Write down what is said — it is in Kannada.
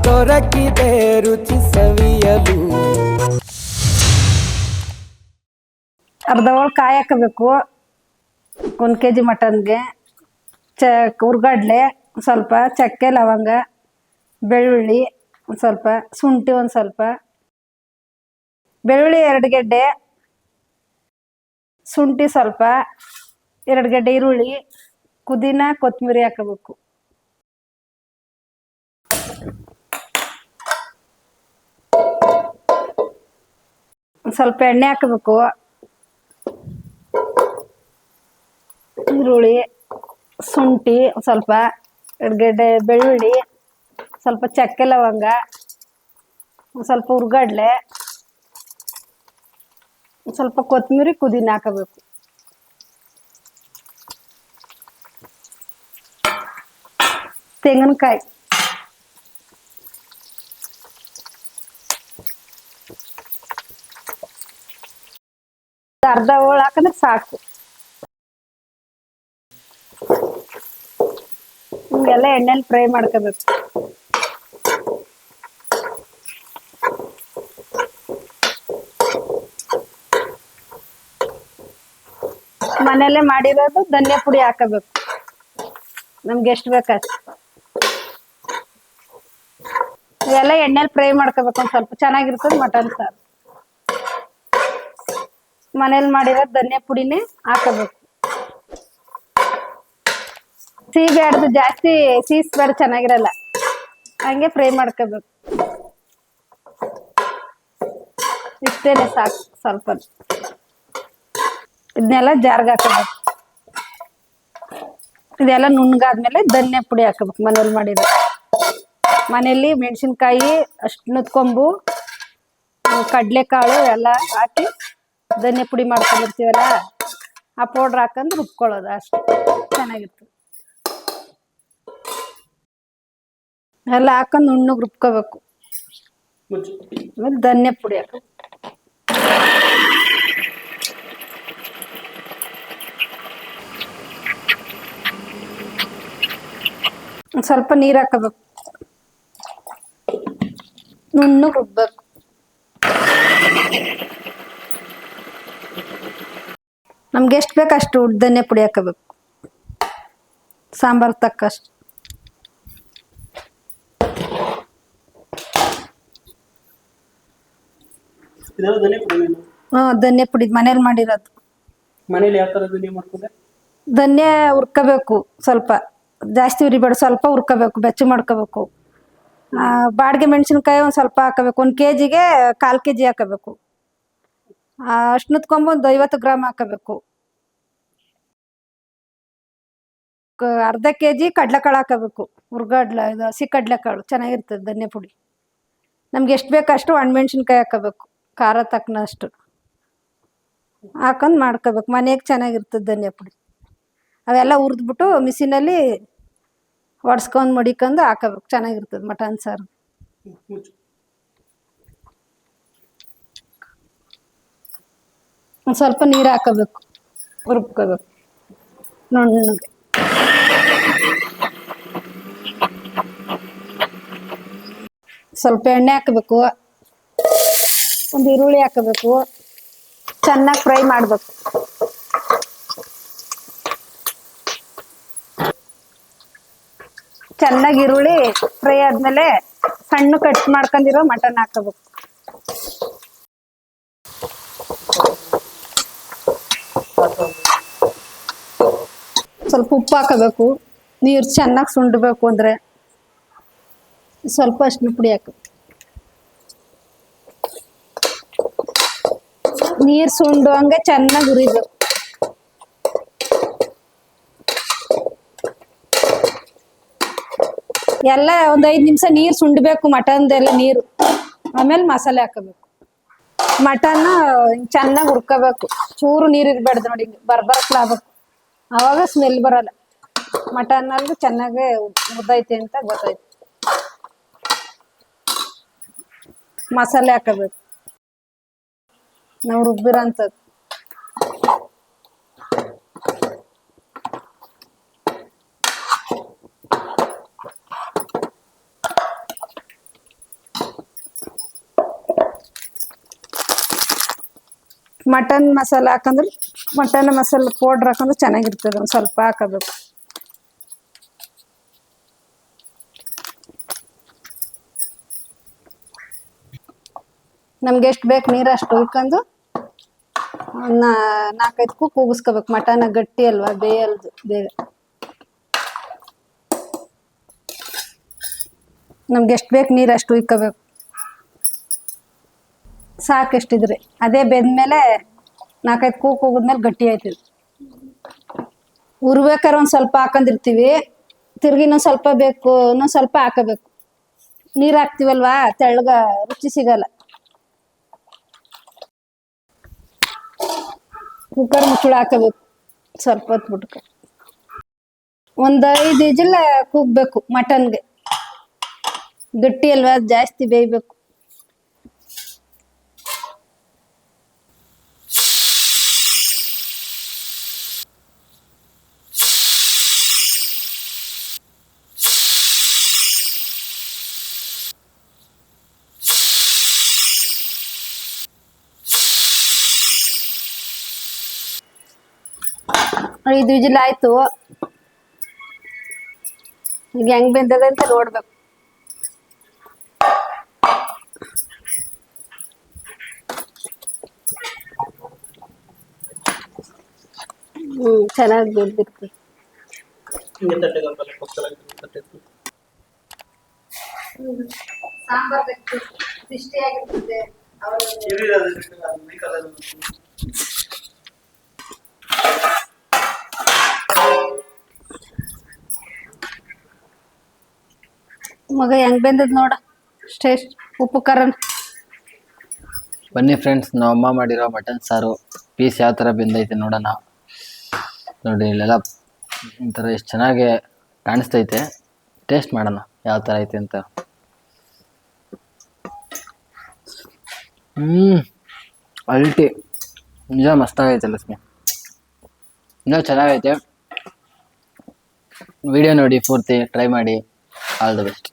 ದೊರಕಿದೆ ರುಚಿ ಸವಿಯಲು. ಅರ್ಧ ಹೋಳು ಕಾಯಿ ಹಾಕಬೇಕು 1 kg ಮಟನ್ಗೆ. ಹುರ್ಗಡ್ಲೆ ಸ್ವಲ್ಪ, ಚಕ್ಕೆ ಲವಂಗ, ಬೆಳ್ಳುಳ್ಳಿ ಒಂದು ಸ್ವಲ್ಪ, ಶುಂಠಿ ಒಂದು ಸ್ವಲ್ಪ, ಬೆಳ್ಳುಳ್ಳಿ 2 ಗೆಡ್ಡೆ, ಶುಂಠಿ ಸ್ವಲ್ಪ, 2 ಗೆಡ್ಡೆ ಈರುಳ್ಳಿ, ಪುದೀನ ಕೊತ್ತಂಬರಿ ಹಾಕಬೇಕು. ಸ್ವಲ್ಪ ಎಣ್ಣೆ ಹಾಕಬೇಕು. ಈರುಳ್ಳಿ, ಶುಂಠಿ ಸ್ವಲ್ಪ, 2 ಗೆಡ್ಡೆ ಬೆಳ್ಳುಳ್ಳಿ, ಸ್ವಲ್ಪ ಚಕ್ಕೆ ಲವಂಗ, ಸ್ವಲ್ಪ ಹುರ್ಗಡ್ಲೆ, ಸ್ವಲ್ಪ ಕೊತ್ತಂಬರಿ, ಪುದೀನ ಹಾಕಬೇಕು. ತೆಂಗಿನಕಾಯಿ ಅರ್ಧ ಹೋಳು ಹಾಕಿದ್ರೆ ಸಾಕು. ಹಿಂಗೆಲ್ಲ ಎಣ್ಣೆಲಿ ಫ್ರೈ ಮಾಡ್ಕೋಬೇಕು. ಮನೆಯಲ್ಲೇ ಮಾಡಿರೋದು ಧನಿಯಾ ಪುಡಿ ಹಾಕಬೇಕು, ನಮ್ಗೆ ಎಷ್ಟು ಬೇಕಷ್ಟು. ಇವೆಲ್ಲ ಎಣ್ಣೆಲಿ ಫ್ರೈ ಮಾಡ್ಕೋಬೇಕು. ಒಂದು ಸ್ವಲ್ಪ ಚೆನ್ನಾಗಿರ್ತದೆ ಮಟನ್ ಸಾರು. ಮನೇಲಿ ಮಾಡಿರೋದು ಧನಿಯಾ ಪುಡಿನೇ ಹಾಕಬೇಕು. ಸಿಹಿ ಬೇಡ್ದು, ಜಾಸ್ತಿ ಸೀಸ್ಬೇಡ, ಚೆನ್ನಾಗಿರಲ್ಲ. ಹಂಗೆ ಫ್ರೈ ಮಾಡ್ಕೋಬೇಕು. ಇಷ್ಟೇನೆ ಸಾಕು. ಸ್ವಲ್ಪ ಇದನ್ನೆಲ್ಲ ಜಾರ್ಗೆ ಹಾಕಬೇಕು. ಇದೆಲ್ಲ ನುಣ್ಣಗಾದ್ಮೇಲೆ ಧನಿಯಾ ಪುಡಿ ಹಾಕಬೇಕು. ಮನೇಲಿ ಮಾಡಿರೋ, ಮನೆಯಲ್ಲಿ ಮೆಣಸಿನ್ಕಾಯಿ, ಅರ್ಶಿಣದ ಕೊಂಬು, ಕಡಲೆಕಾಳು ಎಲ್ಲ ಹಾಕಿ ಧನಿಯಾ ಪುಡಿ ಮಾಡ್ಕೊಂಡಿರ್ತೀವಲ್ಲ, ಆ ಪೌಡ್ರ್ ಹಾಕೊಂಡು ರುಬ್ಕೊಳ್ಳೋದು ಅಷ್ಟೇ. ಚೆನ್ನಾಗಿರ್ತದೆ. ಎಲ್ಲ ಹಾಕೊಂಡು ನುಣ್ಣಗೆ ರುಬ್ಕೋಬೇಕು. ಆಮೇಲೆ ಧನಿಯಾ ಪುಡಿ ಹಾಕಬೇಕು. ಸ್ವಲ್ಪ ನೀರು ಹಾಕಬೇಕು. ನುಣ್ಣಗೆ ರುಬ್ಬೇಕು. ನಮ್ಗೆ ಎಷ್ಟು ಬೇಕಷ್ಟು ಧನಿಯಾ ಪುಡಿ ಹಾಕಬೇಕು. ಸಾಂಬಾರ್ ತಕ್ಕಷ್ಟು. ಧನಿಯಾ ಪುಡಿ ಮನೇಲಿ ಮಾಡಿರೋದು. ಮನೇಲಿ ಯಾವ ತರ ಧನಿಯಾ ಮಾಡ್ಕೊಂಡೆ? ಧನಿಯಾ ಹುರ್ಕೋಬೇಕು. ಸ್ವಲ್ಪ ಜಾಸ್ತಿ ಉರಿಬೇಡ, ಸ್ವಲ್ಪ ಹುರ್ಕೋಬೇಕು, ಬೆಚ್ಚ ಮಾಡ್ಕೋಬೇಕು. ಬಾಡಿಗೆ ಮೆಣಸಿನ್ಕಾಯಿ ಒಂದು ಸ್ವಲ್ಪ ಹಾಕಬೇಕು. 1 kgಗೆ 1/4 kg ಹಾಕಬೇಕು. ಅರ್ಶಿಣದ ಕೊಂಬು ಒಂದು 50 ಗ್ರಾಮ್ ಹಾಕಬೇಕು. ಅರ್ಧ kg ಕಡಲೆಕಾಳು ಹಾಕಬೇಕು. ಹುರ್ಗಡ್ಲೆ, ಇದು ಹಸಿ ಕಡಲೆಕಾಳು ಚೆನ್ನಾಗಿರ್ತದೆ ಧನಿಯಾ ಪುಡಿ. ನಮ್ಗೆ ಎಷ್ಟು ಬೇಕಷ್ಟು ಒಣಮೆಣ್ಸಿನ್ಕಾಯಿ ಹಾಕಬೇಕು, ಖಾರ ತಕ್ಕನಷ್ಟು ಹಾಕೊಂಡು ಮಾಡ್ಕೋಬೇಕು. ಮನೆಗೆ ಚೆನ್ನಾಗಿರ್ತದೆ ಧನಿಯಾ ಪುಡಿ. ಅವೆಲ್ಲ ಹುರಿದ್ಬಿಟ್ಟು ಮಿಷಿನಲ್ಲಿ ಒಡ್ಸ್ಕೊಂಡು ಮಡಿಕೊಂಡು ಹಾಕಬೇಕು. ಚೆನ್ನಾಗಿರ್ತದೆ ಮಟನ್ ಸಾರು. ಒಂದು ಸ್ವಲ್ಪ ನೀರು ಹಾಕಬೇಕು, ರುಬ್ಕೋಬೇಕು ನುಣ್ಣಗೆ. ಸ್ವಲ್ಪ ಎಣ್ಣೆ ಹಾಕಬೇಕು. ಒಂದು ಈರುಳ್ಳಿ ಹಾಕಬೇಕು. ಚೆನ್ನಾಗಿ ಫ್ರೈ ಮಾಡಬೇಕು. ಚೆನ್ನಾಗಿ ಈರುಳ್ಳಿ ಫ್ರೈ ಆದ್ಮೇಲೆ ಸಣ್ಣ ಕಟ್ ಮಾಡ್ಕೊಂಡಿರೋ ಮಟನ್ ಹಾಕಬೇಕು. ಸ್ವಲ್ಪ ಉಪ್ಪು ಹಾಕಬೇಕು. ನೀರು ಚೆನ್ನಾಗಿ ಸುಂಡಬೇಕು. ಅಂದ್ರೆ ಸ್ವಲ್ಪ ಅರಿಶಿನ ಪುಡಿ ಹಾಕಬೇಕು. ನೀರು ಸುಂಡುವಂಗೆ ಚೆನ್ನಾಗಿ ಹುರಿಬೇಕು. ಎಲ್ಲ ಒಂದು 5 ನಿಮಿಷ ನೀರು ಸುಂಡಬೇಕು. ಮಟನ್ದೆಲ್ಲ ನೀರು. ಆಮೇಲೆ ಮಸಾಲೆ ಹಾಕಬೇಕು. ಮಟನ್ ಚೆನ್ನಾಗಿ ಹುರ್ಕೋಬೇಕು. ಚೂರು ನೀರು ಇರಬಾರ್ದು ನೋಡಿ, ಬರ್ಬರ್ಕ್ಲಾಗಬೇಕು. ಆವಾಗ ಸ್ಮೆಲ್ ಬರಲ್ಲ. ಮಟನ್ನಲ್ಲಿ ಚೆನ್ನಾಗಿ ಮುದ್ದೈತೆ ಅಂತ ಗೊತ್ತಾಯ್ತು. ಮಸಾಲೆ ಹಾಕಬೇಕು ನಾವು ರುಬ್ಬಿರೋಂಥದ್ದು. ಮಟನ್ ಮಸಾಲ ಹಾಕಂದ್ರೆ ಮಟನ್ ಮಸಾಲ ಪೌಡ್ರ್ ಹಾಕಂದ್ರೆ ಚೆನ್ನಾಗಿರ್ತದೆ. ಒಂದು ಸ್ವಲ್ಪ ಹಾಕಬೇಕು. ನಮ್ಗೆ ಎಷ್ಟು ಬೇಕು ನೀರು ಅಷ್ಟು ಉಯ್ಕೊಂಡು 4-5 ಕೂಗಿಸ್ಕೋಬೇಕು. ಮಟನ್ ಗಟ್ಟಿ ಅಲ್ವಾ, ಬೇಯಲ್ದು ಬೇಗ. ನಮ್ಗೆ ಎಷ್ಟು ಬೇಕು ನೀರು ಅಷ್ಟು ಉಯ್ಕೋಬೇಕು. ಸಾಕು ಎಷ್ಟಿದ್ರೆ ಅದೇ ಬೆಂದ್ಮೇಲೆ 4-5 ಕೂಗಿದ್ಮೇಲೆ ಗಟ್ಟಿ ಆಯ್ತದೆ. ಉರ್ಬೇಕಾದ್ರೆ ಒಂದು ಸ್ವಲ್ಪ ಹಾಕೊಂಡಿರ್ತೀವಿ, ತಿರ್ಗಿ ಇನ್ನೊಂದು ಸ್ವಲ್ಪ ಬೇಕು, ಇನ್ನೊಂದು ಸ್ವಲ್ಪ ಹಾಕಬೇಕು. ನೀರು ಹಾಕ್ತಿವಲ್ವಾ, ತೆಳ್ಳಗ ರುಚಿ ಸಿಗಲ್ಲ. ಕುಕ್ಕರ್ ಮುಚ್ಚಳ ಹಾಕಬೇಕು. ಸ್ವಲ್ಪ ಹೊತ್ತು ಬಿಟ್ಕ ಒಂದು 5 ವಿಜಿಲ್ ಕೂಗ್ಬೇಕು. ಮಟನ್ಗೆ ಗಟ್ಟಿ ಅಲ್ವಾ, ಜಾಸ್ತಿ ಬೇಯಬೇಕು. ಐದು ವಿಜಿಲ್ ಆಯ್ತು. ಈಗ ಹೆಂಗ್ ಬೆಂದದ ಅಂತ ನೋಡ್ಬೇಕು. ಚೆನ್ನಾಗಿ ಬೆಂದಿರ್ತದೆ. ಸಾಂಬಾರ್ ಟೇಸ್ಟಿಯಾಗಿರ್ತದೆ. ಮಗ ಹೆಂಗ್ ಬೆಂದದ್ ನೋಡ. ಟೇಸ್ಟ್ ಉಪ್ಪು ಖಾರ. ಬನ್ನಿ ಫ್ರೆಂಡ್ಸ್, ನಾವು ಅಮ್ಮ ಮಾಡಿರೋ ಮಟನ್ ಸಾರು ಪೀಸ್ ಯಾವ ಥರ ಬೆಂದೈತೆ ನೋಡೋಣ. ನೋಡಿ ಇಲ್ಲೆಲ್ಲ ಒಂಥರ ಎಷ್ಟು ಚೆನ್ನಾಗಿ ಕಾಣಿಸ್ತೈತೆ. ಟೇಸ್ಟ್ ಮಾಡೋಣ ಯಾವ ಥರ ಐತೆ ಅಂತ. ಅಲ್ಟಿ ನಿಜ ಮಸ್ತಾಗೈತೆ ಲಕ್ಷ್ಮಿ, ನಿಜ ಚೆನ್ನಾಗೈತೆ. ವಿಡಿಯೋ ನೋಡಿ ಪೂರ್ತಿ ಟ್ರೈ ಮಾಡಿ. All the best.